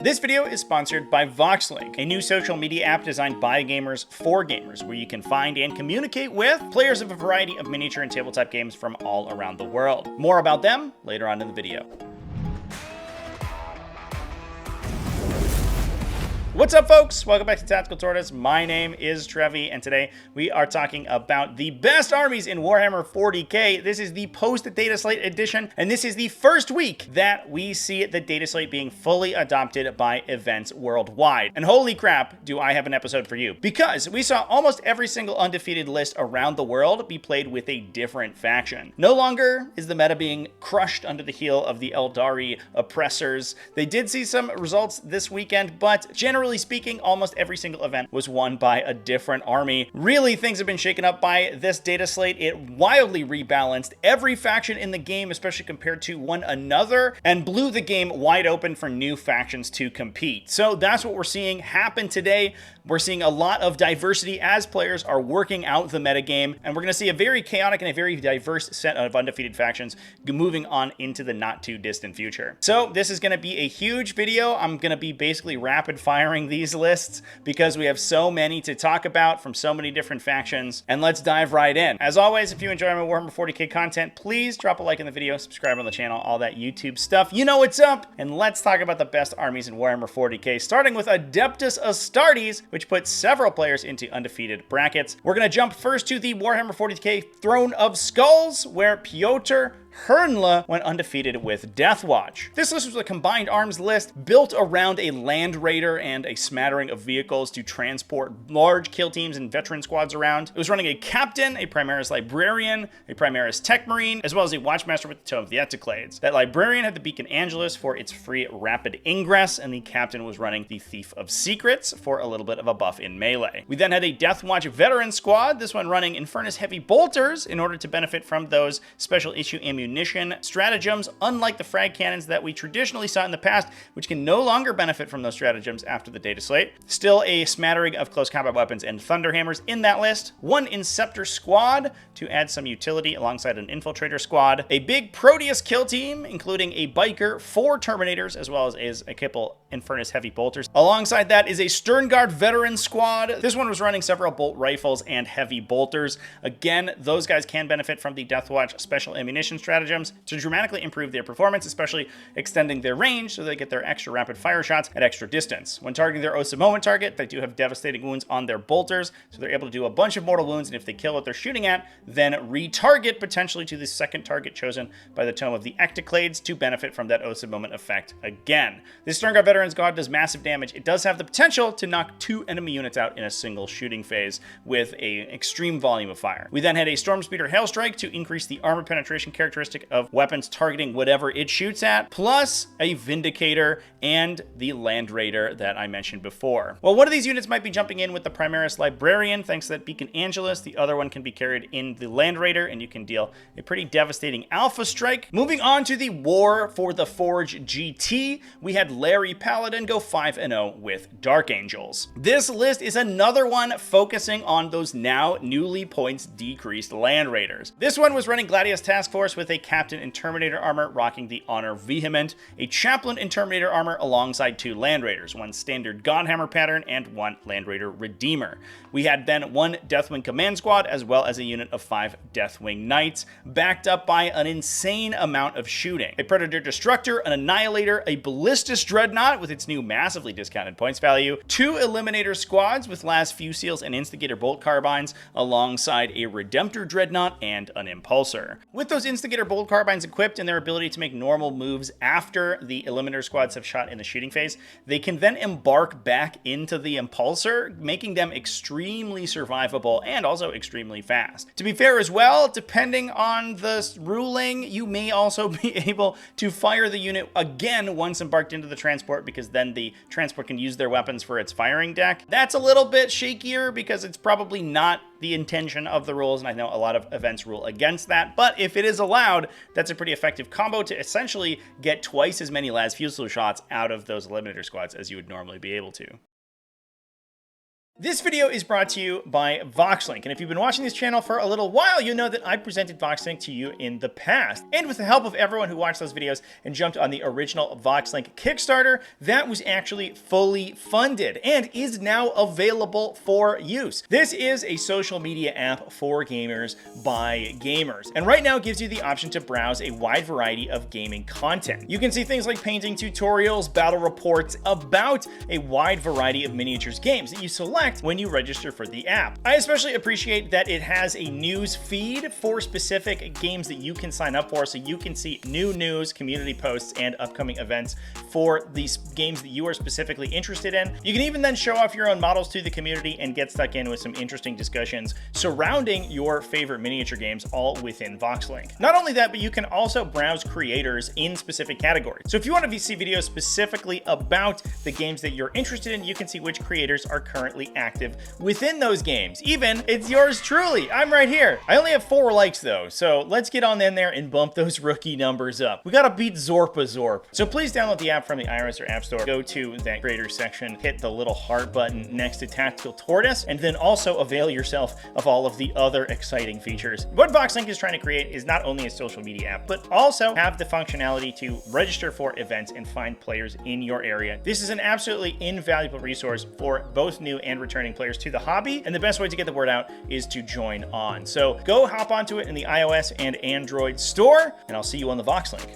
This video is sponsored by Vox Link, a new social media app designed by gamers for gamers, where you can find and communicate with players of a variety of miniature and tabletop games from all around the world. More about them later on in the video. What's up, folks? Welcome back to TacticalTortoise. My name is Trevi, and today we are talking about the best armies in Warhammer 40k. This is the post-data slate edition, and this is the first week that we see the data slate being fully adopted by events worldwide. And holy crap, do I have an episode for you. Because we saw almost every single undefeated list around the world be played with a different faction. No longer is the meta being crushed under the heel of the Aeldari oppressors. They did see some results this weekend, but generally speaking, almost every single event was won by a different army. Really, things have been shaken up by this data slate. It wildly rebalanced every faction in the game, especially compared to one another, and blew the game wide open for new factions to compete. So that's what we're seeing happen today. We're seeing a lot of diversity as players are working out the metagame, and we're going to see a very chaotic and a very diverse set of undefeated factions moving on into the not too distant future. So this is going to be a huge video. I'm going to be basically rapid firing these lists because we have so many to talk about from so many different factions, and let's dive right in. As always, if you enjoy my Warhammer 40k content, please drop a like in the video, subscribe on the channel, all that YouTube stuff. You know what's up, and let's talk about the best armies in Warhammer 40k, starting with Adeptus Astartes, which puts several players into undefeated brackets. We're going to jump first to the Warhammer 40k Throne of Skulls, where Piotr Hernla went undefeated with Deathwatch. This list was a combined arms list built around a Land Raider and a smattering of vehicles to transport large kill teams and veteran squads around. It was running a Captain, a Primaris Librarian, a Primaris Tech Marine, as well as a Watchmaster with the Tome of the Ectoclades. That Librarian had the Beacon Angelus for its free rapid ingress, and the Captain was running the Thief of Secrets for a little bit of a buff in melee. We then had a Deathwatch Veteran Squad, this one running Infernus Heavy Bolters in order to benefit from those special issue ammunition stratagems, unlike the frag cannons that we traditionally saw in the past, which can no longer benefit from those stratagems after the data slate. Still a smattering of close combat weapons and thunderhammers in that list. One Inceptor squad to add some utility alongside an infiltrator squad. A big Proteus kill team, including a biker, 4 Terminators, as well as a couple Infernus Heavy Bolters. Alongside that is a Sternguard veteran squad. This one was running several bolt rifles and heavy bolters. Again, those guys can benefit from the Deathwatch special ammunition stratagems to dramatically improve their performance, especially extending their range so they get their extra rapid fire shots at extra distance. When targeting their Osa Moment target, they do have devastating wounds on their bolters, so they're able to do a bunch of mortal wounds, and if they kill what they're shooting at, then retarget potentially to the second target chosen by the Tome of the Ectoclades to benefit from that Osa Moment effect again. This Sternguard Veteran Squad does massive damage. It does have the potential to knock 2 enemy units out in a single shooting phase with an extreme volume of fire. We then had a Stormspeeder Hailstrike to increase the armor penetration characteristic of weapons targeting whatever it shoots at, plus a Vindicator and the Land Raider that I mentioned before. Well, one of these units might be jumping in with the Primaris Librarian thanks to that Beacon Angelus. The other one can be carried in the Land Raider, and you can deal a pretty devastating alpha strike. Moving on to the War for the Forge GT, we had Larry Paladin go 5-0 with Dark Angels. This list is another one focusing on those now newly points decreased Land Raiders. This one was running Gladius Task Force with a Captain in Terminator armor rocking the Honor Vehement, a Chaplain in Terminator armor alongside 2 Land Raiders, one standard Godhammer pattern and 1 Land Raider Redeemer. We had then 1 Deathwing Command Squad as well as a unit of 5 Deathwing Knights, backed up by an insane amount of shooting. A Predator Destructor, an Annihilator, a Ballistus Dreadnought with its new massively discounted points value, 2 Eliminator Squads with Las Fusiles and Instigator Bolt Carbines alongside a Redemptor Dreadnought and an Impulsor. With those Instigator Bolt Carbines equipped and their ability to make normal moves after the Eliminator Squads have shot in the shooting phase, they can then embark back into the Impulsor, making them extremely survivable and also extremely fast. To be fair as well, depending on the ruling, you may also be able to fire the unit again once embarked into the transport, because then the transport can use their weapons for its firing deck. That's a little bit shakier because it's probably not the intention of the rules, and I know a lot of events rule against that, but if it is allowed, that's a pretty effective combo to essentially get twice as many Las Fusil shots out of those Eliminator Squads as you would normally be able to. This video is brought to you by Vox Link, and if you've been watching this channel for a little while, you know that I presented Vox Link to you in the past. And with the help of everyone who watched those videos and jumped on the original Vox Link Kickstarter, that was actually fully funded and is now available for use. This is a social media app for gamers by gamers, and right now it gives you the option to browse a wide variety of gaming content. You can see things like painting tutorials, battle reports about a wide variety of miniatures games that you select when you register for the app. I especially appreciate that it has a news feed for specific games that you can sign up for, so you can see new news, community posts, and upcoming events for these games that you are specifically interested in. You can even then show off your own models to the community and get stuck in with some interesting discussions surrounding your favorite miniature games, all within Vox Link. Not only that, but you can also browse creators in specific categories. So if you want to see videos specifically about the games that you're interested in, you can see which creators are currently active within those games. Even it's yours truly. I'm right here. I only have 4 likes though, so let's get on in there and bump those rookie numbers up. We gotta beat Zorp. So please download the app from the iOS or App Store. Go to that creator section, hit the little heart button next to TacticalTortoise, and then also avail yourself of all of the other exciting features. What Vox Link is trying to create is not only a social media app, but also have the functionality to register for events and find players in your area. This is an absolutely invaluable resource for both new and returning players to the hobby, and the best way to get the word out is to join on. So go hop onto it in the iOS and Android store, and I'll see you on the Vox Link.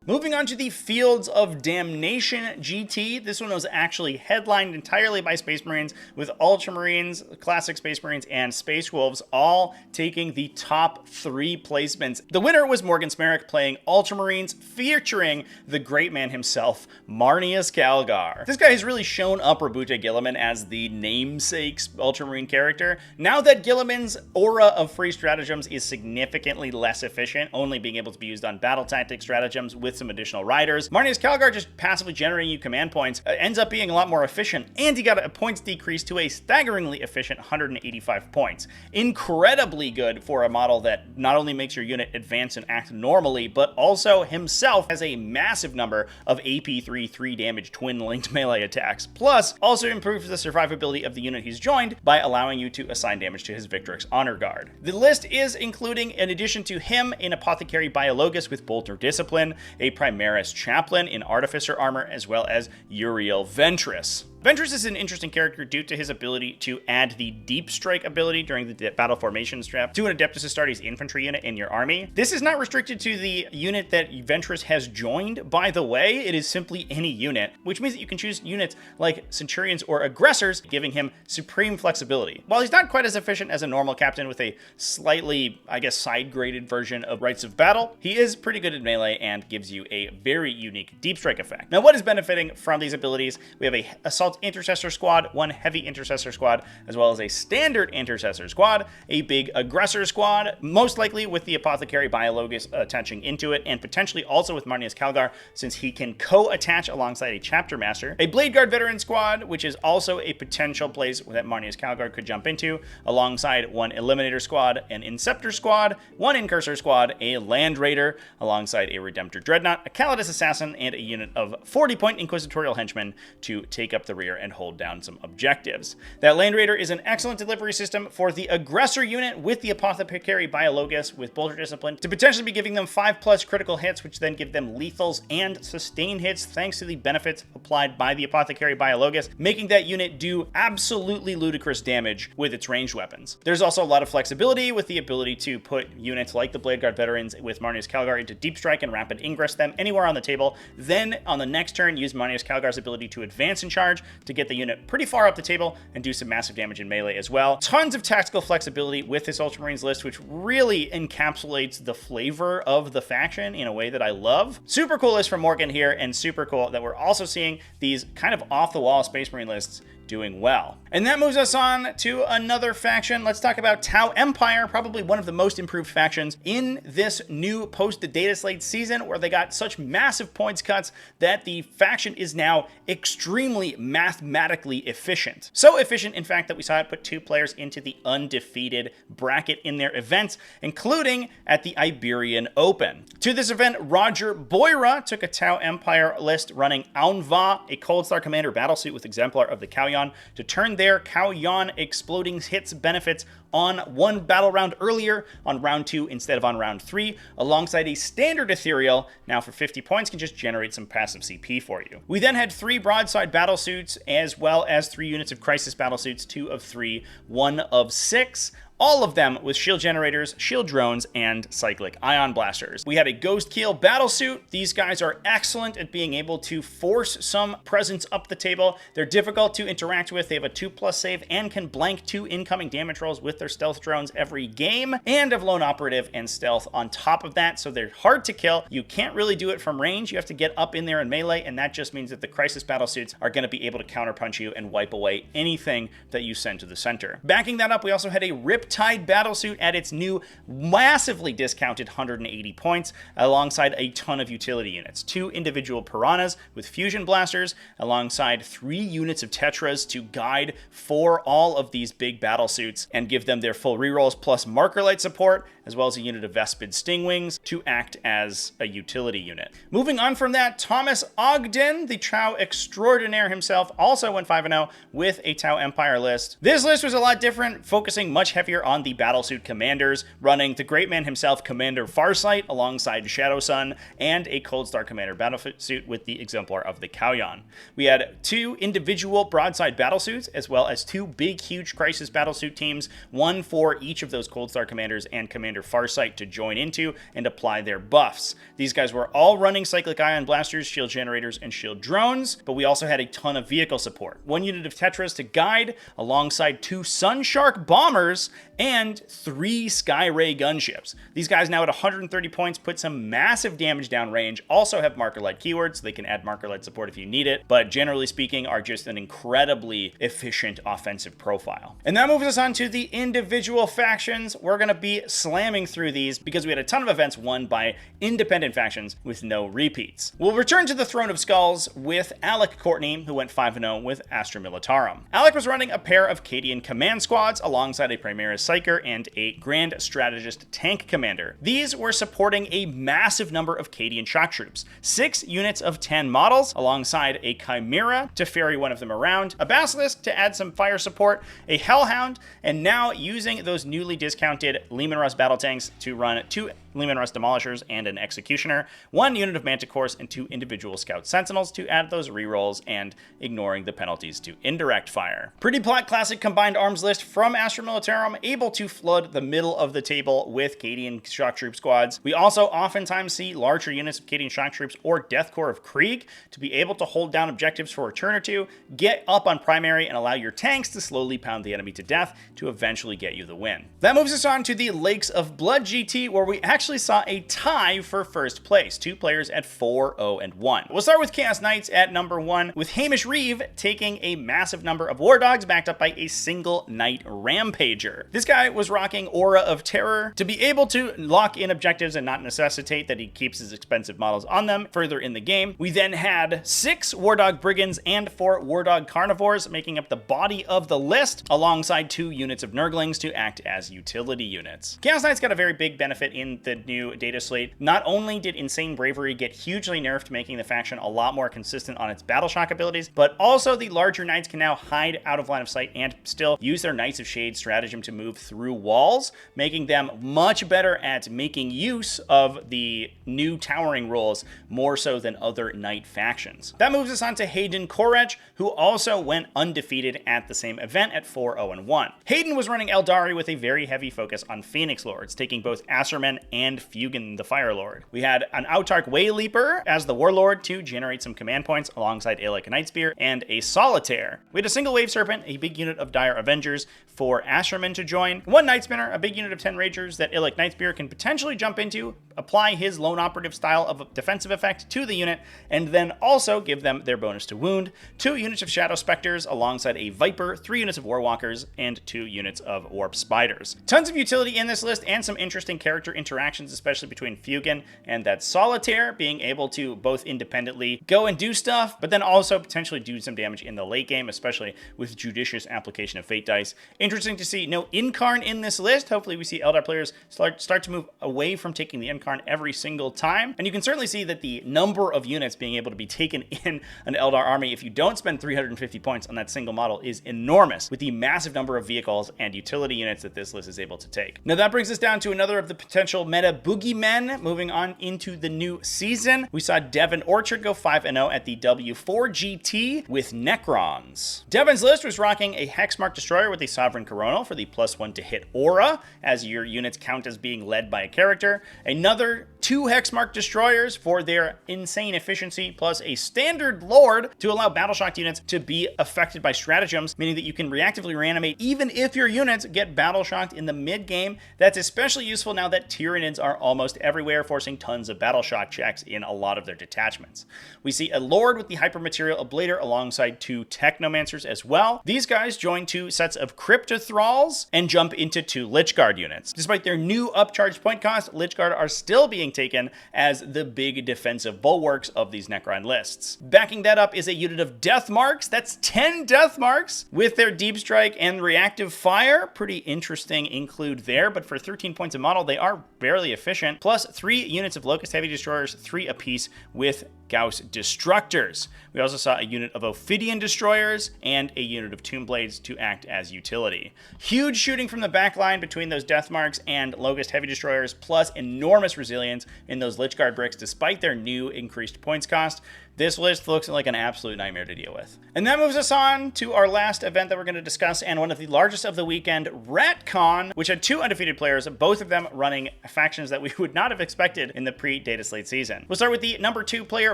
Moving on to the Fields of Damnation GT. This one was actually headlined entirely by Space Marines, with Ultramarines, Classic Space Marines, and Space Wolves all taking the top 3 placements. The winner was Morgan Smerrick playing Ultramarines, featuring the great man himself, Marneus Calgar. This guy has really shown up Rabute Guilliman as the namesake Ultramarine character. Now that Guilliman's aura of free stratagems is significantly less efficient, only being able to be used on battle tactic stratagems with some additional riders, Marneus Calgar just passively generating you command points ends up being a lot more efficient, and he got a points decrease to a staggeringly efficient 185 points. Incredibly good for a model that not only makes your unit advance and act normally, but also himself has a massive number of AP3 3 damage twin-linked melee attacks, plus also improves the survivability of the unit he's joined by allowing you to assign damage to his Victrix Honor Guard. The list is including, in addition to him, an Apothecary Biologus with Bolter Discipline, a Primaris Chaplain in Artificer Armor, as well as Uriel Ventress. Ventress is an interesting character due to his ability to add the Deep Strike ability during the battle formation step to an Adeptus Astartes infantry unit in your army. This is not restricted to the unit that Ventress has joined, by the way. It is simply any unit, which means that you can choose units like Centurions or Aggressors, giving him supreme flexibility. While he's not quite as efficient as a normal captain with a slightly, I guess, side-graded version of Rites of Battle, he is pretty good at melee and gives you a very unique Deep Strike effect. Now, what is benefiting from these abilities? We have a Assault Intercessor Squad, 1 Heavy Intercessor Squad, as well as a Standard Intercessor Squad, a big Aggressor Squad, most likely with the Apothecary Biologus attaching into it, and potentially also with Marneus Calgar, since he can co-attach alongside a Chapter Master, a Blade Guard Veteran Squad, which is also a potential place that Marneus Calgar could jump into, alongside 1 Eliminator Squad, an Inceptor Squad, 1 Incursor Squad, a Land Raider, alongside a Redemptor Dreadnought, a Calidus Assassin, and a unit of 40-point Inquisitorial Henchmen to take up the rear and hold down some objectives. That Land Raider is an excellent delivery system for the Aggressor unit with the Apothecary Biologus with Bolter Discipline to potentially be giving them 5+ critical hits, which then give them lethals and sustained hits thanks to the benefits applied by the Apothecary Biologus, making that unit do absolutely ludicrous damage with its ranged weapons. There's also a lot of flexibility with the ability to put units like the Blade Guard Veterans with Marneus Calgar into Deep Strike and Rapid Ingress them anywhere on the table. Then on the next turn, use Marneus Calgar's ability to advance in charge to get the unit pretty far up the table and do some massive damage in melee as well. Tons of tactical flexibility with this Ultramarines list, which really encapsulates the flavor of the faction in a way that I love. Super cool list from Morgan here, and super cool that we're also seeing these kind of off-the-wall Space Marine lists doing well. And that moves us on to another faction. Let's talk about Tau Empire, probably one of the most improved factions in this new post-Data Slate season, where they got such massive points cuts that the faction is now extremely mathematically efficient. So efficient, in fact, that we saw it put 2 players into the undefeated bracket in their events, including at the Iberian Open. To this event, Roger Boyra took a Tau Empire list running Aunva, a Cold Star Commander battlesuit with Exemplar of the Kauyon, to turn their Kauyon exploding hits benefits on 1 battle round earlier on round 2 instead of on round 3, alongside a standard ethereal. Now for 50 points can just generate some passive CP for you. We then had 3 broadside battlesuits, as well as 3 units of crisis battlesuits, 2 of 3, 1 of 6. All of them with shield generators, shield drones, and cyclic ion blasters. We had a Ghost Keel battlesuit. These guys are excellent at being able to force some presence up the table. They're difficult to interact with. They have a 2+ save and can blank 2 incoming damage rolls with their stealth drones every game, and have lone operative and stealth on top of that, so they're hard to kill. You can't really do it from range. You have to get up in there in melee, and that just means that the crisis battlesuits are going to be able to counterpunch you and wipe away anything that you send to the center. Backing that up, we also had a Riptide battlesuit at its new massively discounted 180 points, alongside a ton of utility units. 2 individual Piranhas with fusion blasters, alongside 3 units of Tetras to guide for all of these big battlesuits and give them their full rerolls, plus Marker Light support, as well as a unit of Vespid Stingwings to act as a utility unit. Moving on from that, Thomas Ogden, the Tau extraordinaire himself, also went 5-0 with a Tau Empire list. This list was a lot different, focusing much heavier on the battlesuit commanders, running the great man himself, Commander Farsight, alongside Shadow Sun, and a Cold Star Commander battlesuit with the Exemplar of the Kauyon. We had 2 individual broadside battlesuits, as well as 2 big, huge crisis battlesuit teams, 1 for each of those Cold Star commanders and Commander Farsight to join into and apply their buffs. These guys were all running cyclic ion blasters, shield generators, and shield drones, but we also had a ton of vehicle support. 1 unit of Tetras to guide, alongside 2 Sunshark bombers, and 3 Skyray gunships. These guys now at 130 points put some massive damage down range, also have Marker Light keywords, so they can add Marker Light support if you need it, but generally speaking are just an incredibly efficient offensive profile. And that moves us on to the individual factions. We're going to be slamming through these because we had a ton of events won by independent factions with no repeats. We'll return to the Throne of Skulls with Alec Courtney, who went 5-0 with Astra Militarum. Alec was running a pair of Cadian command squads alongside a Primaris Psyker and a Grand Strategist tank commander. These were supporting a massive number of Cadian shock troops, 6 units of 10 models, alongside a Chimera to ferry one of them around, a Basilisk to add some fire support, a Hellhound, and now using those newly discounted Leman Russ battle tanks to run 2 Leman Russ Demolishers and an Executioner, 1 unit of Manticores, and 2 individual Scout Sentinels to add those rerolls and ignoring the penalties to indirect fire. Pretty classic combined arms list from Astra Militarum, able to flood the middle of the table with Cadian shock troop squads. We also oftentimes see larger units of Cadian shock troops or Death Corps of Krieg to be able to hold down objectives for a turn or 2, get up on primary, and allow your tanks to slowly pound the enemy to death to eventually get you the win. That moves us on to the Lakes of Blood GT, where we actually saw a tie for first place, 2 players at 4-0-1. We'll start with Chaos Knights at number 1, with Hamish Reeve taking a massive number of War Dogs backed up by a single Knight Rampager. This guy was rocking Aura of Terror to be able to lock in objectives and not necessitate that he keeps his expensive models on them further in the game. We then had 6 War Dog Brigands and 4 War Dog Carnivores making up the body of the list, alongside 2 units of Nurglings to act as utility units. Chaos Knights got a very big benefit in the new data slate. Not only did Insane Bravery get hugely nerfed, making the faction a lot more consistent on its battle shock abilities, but also the larger knights can now hide out of line of sight and still use their Knights of Shade stratagem to move through walls, making them much better at making use of the new towering rolls more so than other knight factions. That moves us on to Hayden Korech, who also went undefeated at the same event at 4-0-1. Hayden was running Aeldari with a very heavy focus on Phoenix Lords, taking both Assermen and Fugan the Fire Lord. We had an Autarch Wayleaper as the Warlord to generate some command points alongside Aelek Nightspear, and a Solitaire. We had a single Wave Serpent, a big unit of Dire Avengers for Asherman to join, 1 Night Spinner, a big unit of 10 Ragers that Aelek Nightspear can potentially jump into, apply his lone operative style of defensive effect to the unit, and then also give them their bonus to wound, 2 units of Shadow Specters alongside a Viper, 3 units of Warwalkers, and 2 units of Warp Spiders. Tons of utility in this list and some interesting character interactions interactions, especially between Fugan and that Solitaire, being able to both independently go and do stuff, but then also potentially do some damage in the late game, especially with judicious application of Fate Dice. Interesting to see no Incarn in this list. Hopefully we see Eldar players start to move away from taking the Incarn every single time. And you can certainly see that the number of units being able to be taken in an Eldar army if you don't spend 350 points on that single model is enormous, with the massive number of vehicles and utility units that this list is able to take. Now that brings us down to another of the potential meta boogeymen moving on into the new season. We saw Devon Orchard go 5-0 at the W4 GT with Necrons. Devon's list was rocking a Hexmark Destroyer with a Sovereign Coronal for the +1 to hit aura, as your units count as being led by a character. Another 2 Hexmark Destroyers for their insane efficiency, plus a standard Lord to allow Battleshocked units to be affected by stratagems, meaning that you can reactively reanimate even if your units get Battleshocked in the mid-game. That's especially useful now that Tyranids are almost everywhere, forcing tons of Battleshock checks in a lot of their detachments. We see a Lord with the Hypermaterial Ablator alongside 2 Technomancers as well. These guys join 2 sets of Cryptothralls and jump into 2 Lichguard units. Despite their new upcharged point cost, Lichguard are still being taken as the big defensive bulwarks of these Necron lists. Backing that up is a unit of Death Marks. That's 10 Death Marks with their Deep Strike and Reactive Fire. Pretty interesting include there, but for 13 points a model, they are barely efficient. Plus 3 units of Locust Heavy Destroyers, 3 apiece with Gauss Destructors. We also saw a unit of Ophidian Destroyers and a unit of Tomb Blades to act as utility. Huge shooting from the back line between those Death Marks and Locust Heavy Destroyers, plus enormous resilience in those Lichguard bricks despite their new increased points cost. This list looks like an absolute nightmare to deal with. And that moves us on to our last event that we're going to discuss, and one of the largest of the weekend, RatCon, which had 2 undefeated players, both of them running factions that we would not have expected in the pre-Data Slate season. We'll start with the number 2 player,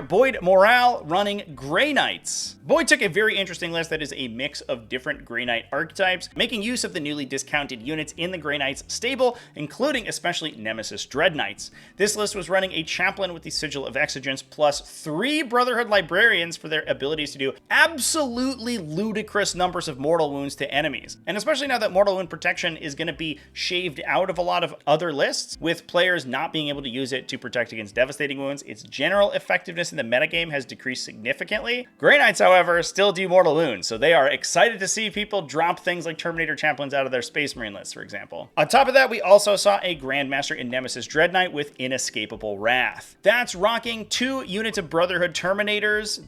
Boyd Morale, running Grey Knights. Boyd took a very interesting list that is a mix of different Grey Knight archetypes, making use of the newly discounted units in the Grey Knights stable, including especially Nemesis Dread Knights. This list was running a Chaplain with the Sigil of Exigence, plus 3 Brotherhood Librarians for their abilities to do absolutely ludicrous numbers of mortal wounds to enemies. And especially now that mortal wound protection is going to be shaved out of a lot of other lists, with players not being able to use it to protect against devastating wounds, its general effectiveness in the metagame has decreased significantly. Grey Knights, however, still do mortal wounds, so they are excited to see people drop things like Terminator Chaplains out of their Space Marine lists, for example. On top of that, we also saw a Grandmaster in Nemesis Dread Knight with Inescapable Wrath. That's rocking 2 units of Brotherhood Terminators.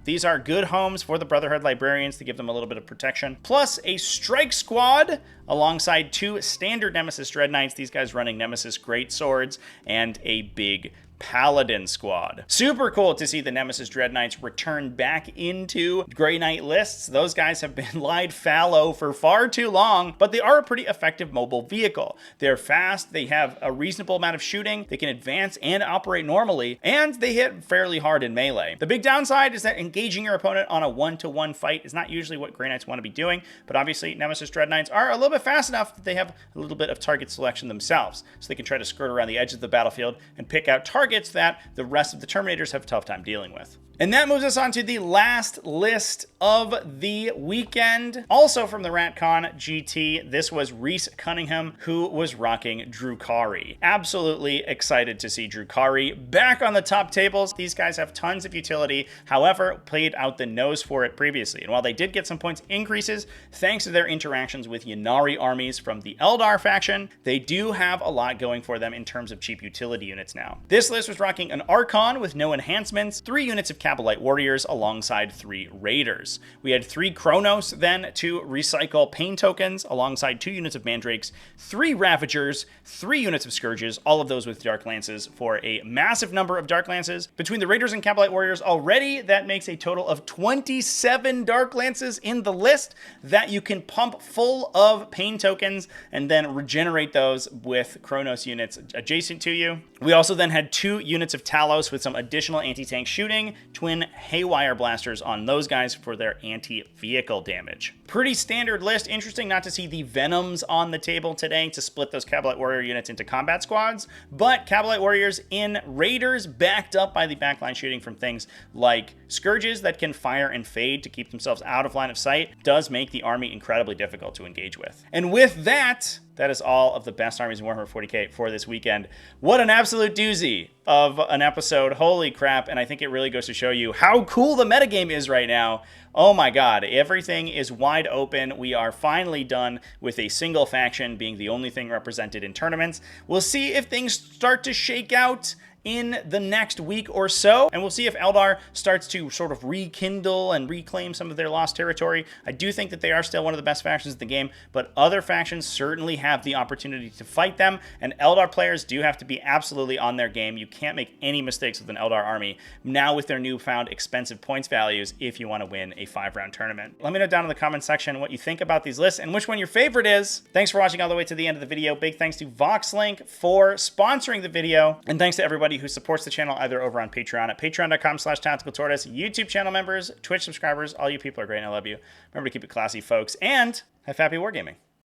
These are good homes for the Brotherhood Librarians to give them a little bit of protection, plus a Strike Squad alongside 2 standard Nemesis Dread Knights, these guys running Nemesis Great Swords, and a big Paladin squad. Super cool to see the Nemesis Dread Knights return back into Grey Knight lists. Those guys have been lied fallow for far too long, but they are a pretty effective mobile vehicle. They're fast, they have a reasonable amount of shooting, they can advance and operate normally, and they hit fairly hard in melee. The big downside is that engaging your opponent on a 1-to-1 fight is not usually what Grey Knights want to be doing, but obviously Nemesis Dread Knights are a little bit fast enough that they have a little bit of target selection themselves, so they can try to skirt around the edge of the battlefield and pick out targets that the rest of the Terminators have a tough time dealing with. And that moves us on to the last list of the weekend. Also from the RatCon GT, this was Reese Cunningham, who was rocking Drukhari. Absolutely excited to see Drukhari back on the top tables. These guys have tons of utility, however, played out the nose for it previously. And while they did get some points increases, thanks to their interactions with Ynnari armies from the Eldar faction, they do have a lot going for them in terms of cheap utility units now. This list was rocking an Archon with no enhancements, 3 units of Cabalite Warriors alongside 3 Raiders. We had 3 Chronos then to recycle pain tokens alongside 2 units of Mandrakes, 3 Ravagers, 3 units of Scourges, all of those with Dark Lances for a massive number of Dark Lances. Between the Raiders and Cabalite Warriors already, that makes a total of 27 Dark Lances in the list that you can pump full of pain tokens and then regenerate those with Chronos units adjacent to you. We also then had 2 units of Talos with some additional anti-tank shooting, twin Haywire Blasters on those guys for their anti-vehicle damage. Pretty standard list. Interesting not to see the Venoms on the table today to split those Cabalite Warrior units into combat squads, but Cabalite Warriors in Raiders backed up by the backline shooting from things like Scourges that can fire and fade to keep themselves out of line of sight does make the army incredibly difficult to engage with. And with that, that is all of the best armies in Warhammer 40k for this weekend. What an absolute doozy of an episode. Holy crap. And I think it really goes to show you how cool the metagame is right now. Oh my god, everything is wide open. We are finally done with a single faction being the only thing represented in tournaments. We'll see if things start to shake out in the next week or so, and we'll see if Eldar starts to sort of rekindle and reclaim some of their lost territory. I do think that they are still one of the best factions in the game, but other factions certainly have the opportunity to fight them, and Eldar players do have to be absolutely on their game. You can't make any mistakes with an Eldar army now with their newfound expensive points values if you want to win a 5-round tournament. Let me know down in the comment section what you think about these lists and which one your favorite is. Thanks for watching all the way to the end of the video. Big thanks to Vox Link for sponsoring the video, and thanks to everybody who supports the channel either over on Patreon at patreon.com/TacticalTortoise, YouTube channel members, Twitch subscribers. All you people are great and I love you. Remember to keep it classy, folks, and have happy wargaming.